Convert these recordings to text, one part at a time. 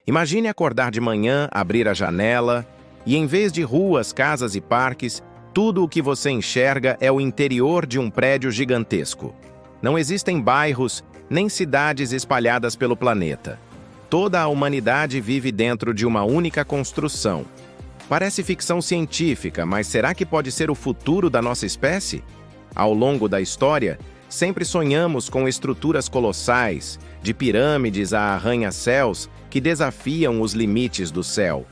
Imagine acordar de manhã, abrir a janela e, em vez de ruas, casas e parques, tudo o que você enxerga é o interior de um prédio gigantesco. Não existem bairros nem cidades espalhadas pelo planeta. Toda a humanidade vive dentro de uma única construção. Parece ficção científica, mas será que pode ser o futuro da nossa espécie? Ao longo da história, sempre sonhamos com estruturas colossais, de pirâmides a arranha-céus, que desafiam os limites do céu.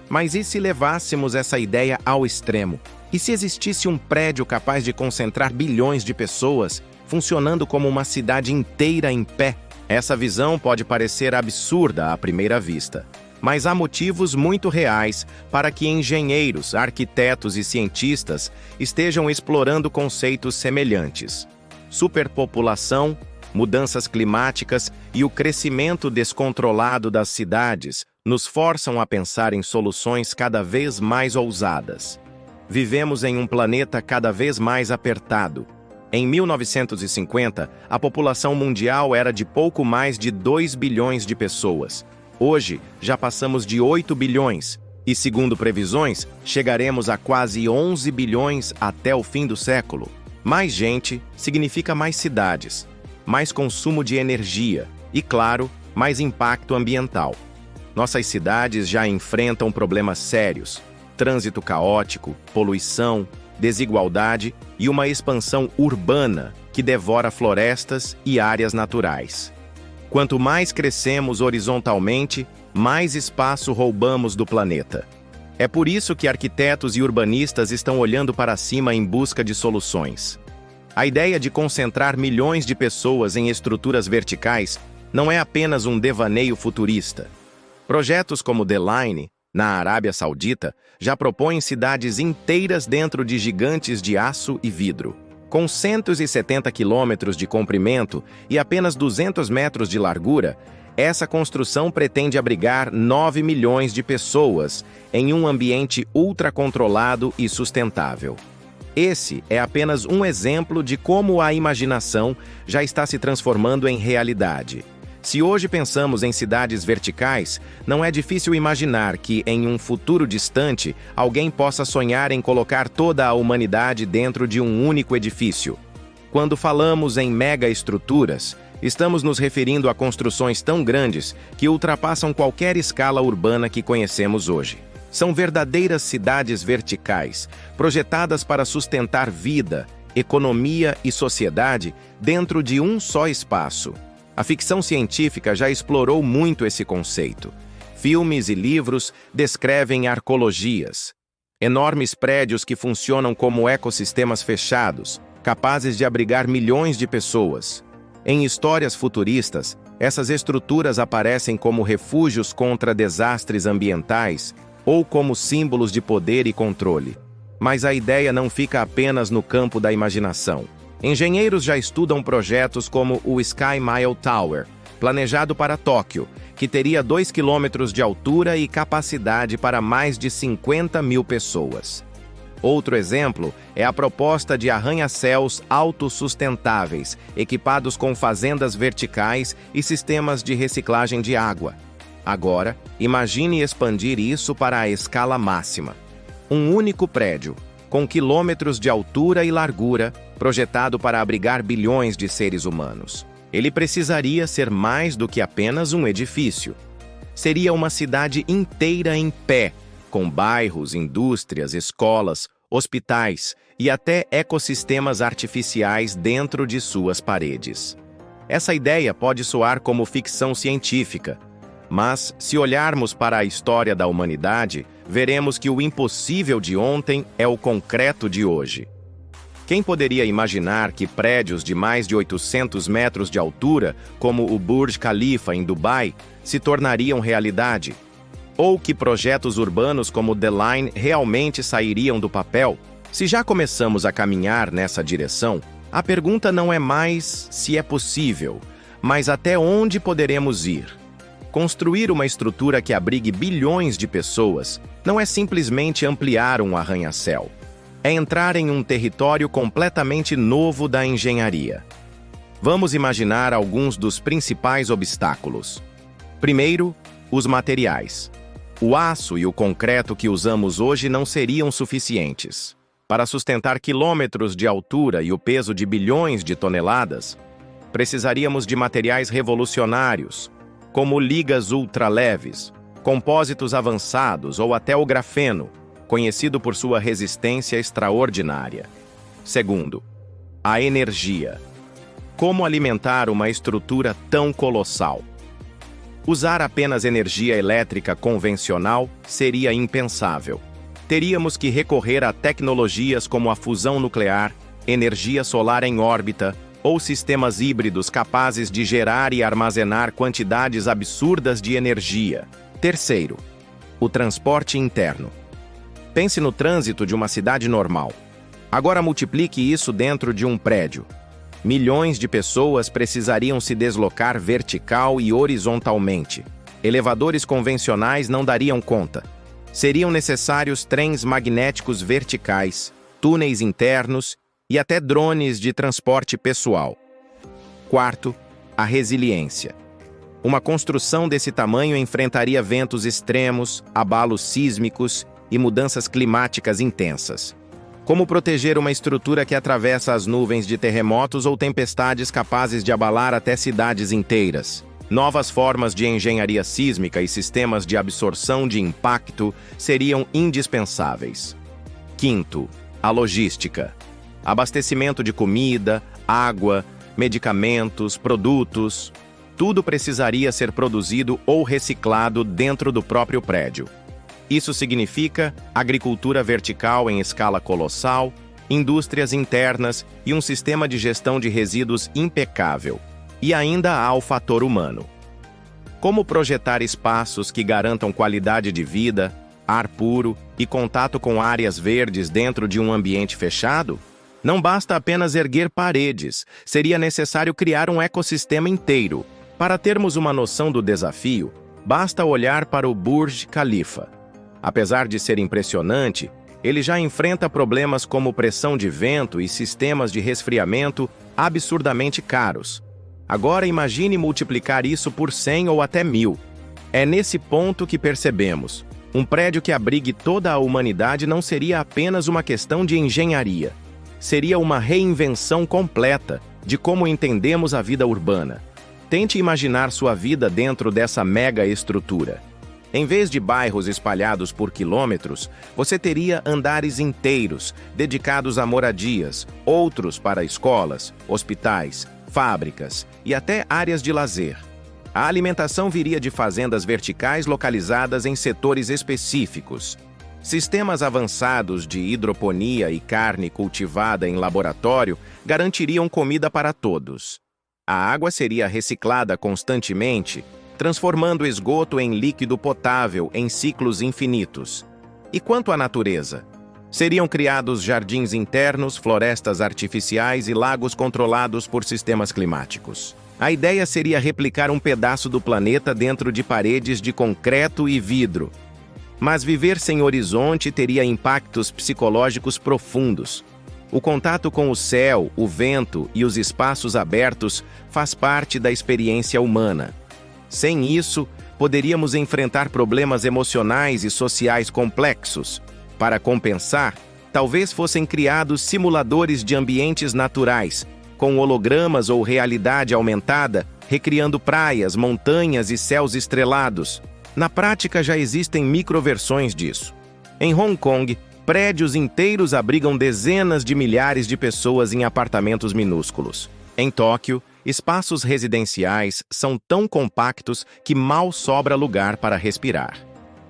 Mas e se levássemos essa ideia ao extremo? E se existisse um prédio capaz de concentrar bilhões de pessoas, funcionando como uma cidade inteira em pé? Essa visão pode parecer absurda à primeira vista, mas há motivos muito reais para que engenheiros, arquitetos e cientistas estejam explorando conceitos semelhantes. Superpopulação, mudanças climáticas e o crescimento descontrolado das cidades nos forçam a pensar em soluções cada vez mais ousadas. Vivemos em um planeta cada vez mais apertado. Em 1950, a população mundial era de pouco mais de 2 bilhões de pessoas. Hoje, já passamos de 8 bilhões e, segundo previsões, chegaremos a quase 11 bilhões até o fim do século. Mais gente significa mais cidades, mais consumo de energia e, claro, mais impacto ambiental. Nossas cidades já enfrentam problemas sérios: trânsito caótico, poluição, desigualdade e uma expansão urbana que devora florestas e áreas naturais. Quanto mais crescemos horizontalmente, mais espaço roubamos do planeta. É por isso que arquitetos e urbanistas estão olhando para cima em busca de soluções. A ideia de concentrar milhões de pessoas em estruturas verticais não é apenas um devaneio futurista. Projetos como The Line, na Arábia Saudita, já propõem cidades inteiras dentro de gigantes de aço e vidro. Com 170 quilômetros de comprimento e apenas 200 metros de largura, essa construção pretende abrigar 9 milhões de pessoas em um ambiente ultracontrolado e sustentável. Esse é apenas um exemplo de como a imaginação já está se transformando em realidade. Se hoje pensamos em cidades verticais, não é difícil imaginar que, em um futuro distante, alguém possa sonhar em colocar toda a humanidade dentro de um único edifício. Quando falamos em megaestruturas, estamos nos referindo a construções tão grandes que ultrapassam qualquer escala urbana que conhecemos hoje. São verdadeiras cidades verticais, projetadas para sustentar vida, economia e sociedade dentro de um só espaço. A ficção científica já explorou muito esse conceito. Filmes e livros descrevem arcologias, enormes prédios que funcionam como ecossistemas fechados, capazes de abrigar milhões de pessoas. Em histórias futuristas, essas estruturas aparecem como refúgios contra desastres ambientais ou como símbolos de poder e controle. Mas a ideia não fica apenas no campo da imaginação. Engenheiros já estudam projetos como o Sky Mile Tower, planejado para Tóquio, que teria 2 quilômetros de altura e capacidade para mais de 50 mil pessoas. Outro exemplo é a proposta de arranha-céus autossustentáveis, equipados com fazendas verticais e sistemas de reciclagem de água. Agora, imagine expandir isso para a escala máxima. Um único prédio, com quilômetros de altura e largura, projetado para abrigar bilhões de seres humanos. Ele precisaria ser mais do que apenas um edifício. Seria uma cidade inteira em pé, com bairros, indústrias, escolas, hospitais e até ecossistemas artificiais dentro de suas paredes. Essa ideia pode soar como ficção científica, mas, se olharmos para a história da humanidade, veremos que o impossível de ontem é o concreto de hoje. Quem poderia imaginar que prédios de mais de 800 metros de altura, como o Burj Khalifa em Dubai, se tornariam realidade? Ou que projetos urbanos como The Line realmente sairiam do papel? Se já começamos a caminhar nessa direção, a pergunta não é mais se é possível, mas até onde poderemos ir. Construir uma estrutura que abrigue bilhões de pessoas não é simplesmente ampliar um arranha-céu. É entrar em um território completamente novo da engenharia. Vamos imaginar alguns dos principais obstáculos. Primeiro, Os materiais. O aço e o concreto que usamos hoje não seriam suficientes. Para sustentar quilômetros de altura e o peso de bilhões de toneladas, precisaríamos de materiais revolucionários, como ligas ultraleves, compósitos avançados ou até o grafeno, conhecido por sua resistência extraordinária. Segundo, a energia. Como alimentar uma estrutura tão colossal? Usar apenas energia elétrica convencional seria impensável. Teríamos que recorrer a tecnologias como a fusão nuclear, energia solar em órbita ou sistemas híbridos capazes de gerar e armazenar quantidades absurdas de energia. Terceiro, o transporte interno. Pense no trânsito de uma cidade normal. Agora multiplique isso dentro de um prédio. Milhões de pessoas precisariam se deslocar vertical e horizontalmente. Elevadores convencionais não dariam conta. Seriam necessários trens magnéticos verticais, túneis internos e até drones de transporte pessoal. Quarto, a resiliência. Uma construção desse tamanho enfrentaria ventos extremos, abalos sísmicos e mudanças climáticas intensas. Como proteger uma estrutura que atravessa as nuvens de terremotos ou tempestades capazes de abalar até cidades inteiras? Novas formas de engenharia sísmica e sistemas de absorção de impacto seriam indispensáveis. Quinto, a logística. Abastecimento de comida, água, medicamentos, produtos. Tudo precisaria ser produzido ou reciclado dentro do próprio prédio. Isso significa agricultura vertical em escala colossal, indústrias internas e um sistema de gestão de resíduos impecável. E ainda há o fator humano. Como projetar espaços que garantam qualidade de vida, ar puro e contato com áreas verdes dentro de um ambiente fechado? Não basta apenas erguer paredes, seria necessário criar um ecossistema inteiro. Para termos uma noção do desafio, basta olhar para o Burj Khalifa. Apesar de ser impressionante, ele já enfrenta problemas como pressão de vento e sistemas de resfriamento absurdamente caros. Agora imagine multiplicar isso por 100 ou até 1000. É nesse ponto que percebemos. Um prédio que abrigue toda a humanidade não seria apenas uma questão de engenharia. Seria uma reinvenção completa de como entendemos a vida urbana. Tente imaginar sua vida dentro dessa mega estrutura. Em vez de bairros espalhados por quilômetros, você teria andares inteiros, dedicados a moradias, outros para escolas, hospitais, fábricas e até áreas de lazer. A alimentação viria de fazendas verticais localizadas em setores específicos. Sistemas avançados de hidroponia e carne cultivada em laboratório garantiriam comida para todos. A água seria reciclada constantemente, transformando o esgoto em líquido potável em ciclos infinitos. E quanto à natureza? Seriam criados jardins internos, florestas artificiais e lagos controlados por sistemas climáticos. A ideia seria replicar um pedaço do planeta dentro de paredes de concreto e vidro. Mas viver sem horizonte teria impactos psicológicos profundos. O contato com o céu, o vento e os espaços abertos faz parte da experiência humana. Sem isso, poderíamos enfrentar problemas emocionais e sociais complexos. Para compensar, talvez fossem criados simuladores de ambientes naturais, com hologramas ou realidade aumentada, recriando praias, montanhas e céus estrelados. Na prática, já existem microversões disso. Em Hong Kong, prédios inteiros abrigam dezenas de milhares de pessoas em apartamentos minúsculos. Em Tóquio, espaços residenciais são tão compactos que mal sobra lugar para respirar.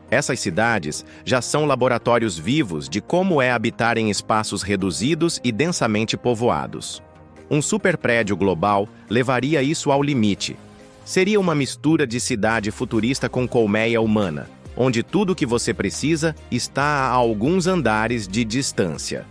Essas cidades já são laboratórios vivos de como é habitar em espaços reduzidos e densamente povoados. Um superprédio global levaria isso ao limite. Seria uma mistura de cidade futurista com colmeia humana, onde tudo o que você precisa está a alguns andares de distância.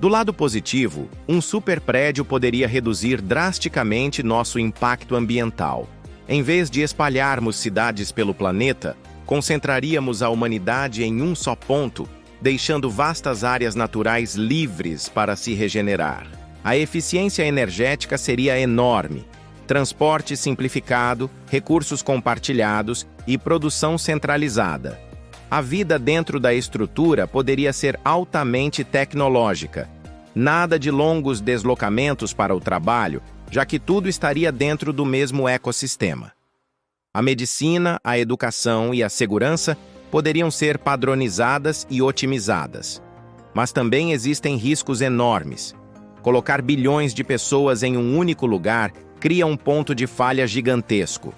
Do lado positivo, um superprédio poderia reduzir drasticamente nosso impacto ambiental. Em vez de espalharmos cidades pelo planeta, concentraríamos a humanidade em um só ponto, deixando vastas áreas naturais livres para se regenerar. A eficiência energética seria enorme. Transporte simplificado, recursos compartilhados e produção centralizada. A vida dentro da estrutura poderia ser altamente tecnológica. Nada de longos deslocamentos para o trabalho, já que tudo estaria dentro do mesmo ecossistema. A medicina, a educação e a segurança poderiam ser padronizadas e otimizadas. Mas também existem riscos enormes. Colocar bilhões de pessoas em um único lugar cria um ponto de falha gigantesco.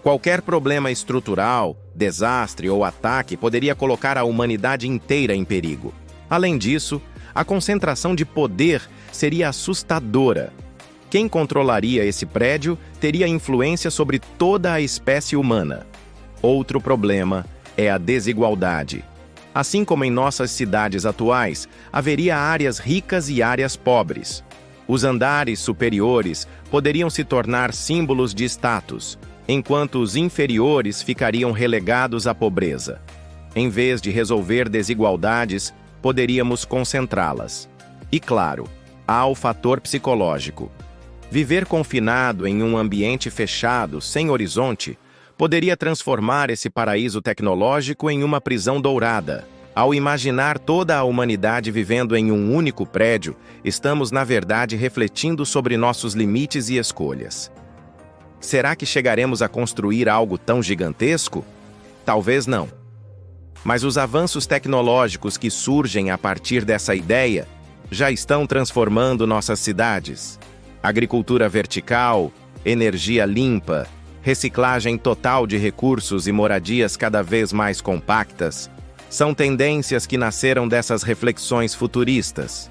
Qualquer problema estrutural, desastre ou ataque poderia colocar a humanidade inteira em perigo. Além disso, a concentração de poder seria assustadora. Quem controlaria esse prédio teria influência sobre toda a espécie humana. Outro problema é a desigualdade. Assim como em nossas cidades atuais, haveria áreas ricas e áreas pobres. Os andares superiores poderiam se tornar símbolos de status, enquanto os inferiores ficariam relegados à pobreza. Em vez de resolver desigualdades, poderíamos concentrá-las. E claro, há o fator psicológico. Viver confinado em um ambiente fechado, sem horizonte, poderia transformar esse paraíso tecnológico em uma prisão dourada. Ao imaginar toda a humanidade vivendo em um único prédio, estamos, na verdade, refletindo sobre nossos limites e escolhas. Será que chegaremos a construir algo tão gigantesco? Talvez não. Mas os avanços tecnológicos que surgem a partir dessa ideia já estão transformando nossas cidades. Agricultura vertical, energia limpa, reciclagem total de recursos e moradias cada vez mais compactas são tendências que nasceram dessas reflexões futuristas.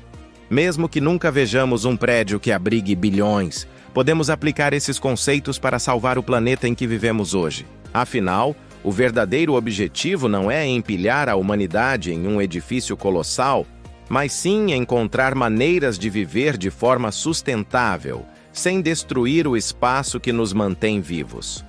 Mesmo que nunca vejamos um prédio que abrigue bilhões, podemos aplicar esses conceitos para salvar o planeta em que vivemos hoje. Afinal, o verdadeiro objetivo não é empilhar a humanidade em um edifício colossal, mas sim encontrar maneiras de viver de forma sustentável, sem destruir o espaço que nos mantém vivos.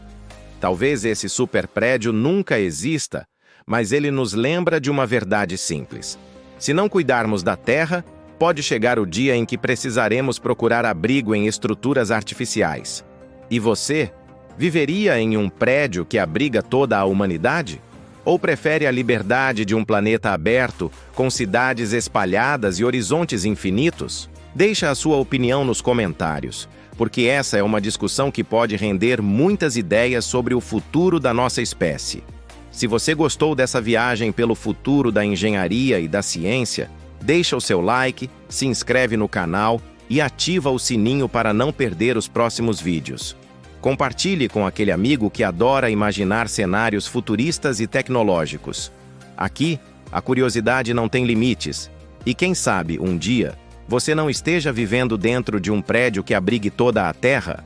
Talvez esse superprédio nunca exista, mas ele nos lembra de uma verdade simples. Se não cuidarmos da Terra, pode chegar o dia em que precisaremos procurar abrigo em estruturas artificiais. E você, viveria em um prédio que abriga toda a humanidade? Ou prefere a liberdade de um planeta aberto, com cidades espalhadas e horizontes infinitos? Deixa a sua opinião nos comentários, porque essa é uma discussão que pode render muitas ideias sobre o futuro da nossa espécie. Se você gostou dessa viagem pelo futuro da engenharia e da ciência, deixa o seu like, se inscreve no canal e ativa o sininho para não perder os próximos vídeos. Compartilhe com aquele amigo que adora imaginar cenários futuristas e tecnológicos. Aqui, a curiosidade não tem limites. E quem sabe, um dia, você não esteja vivendo dentro de um prédio que abrigue toda a Terra?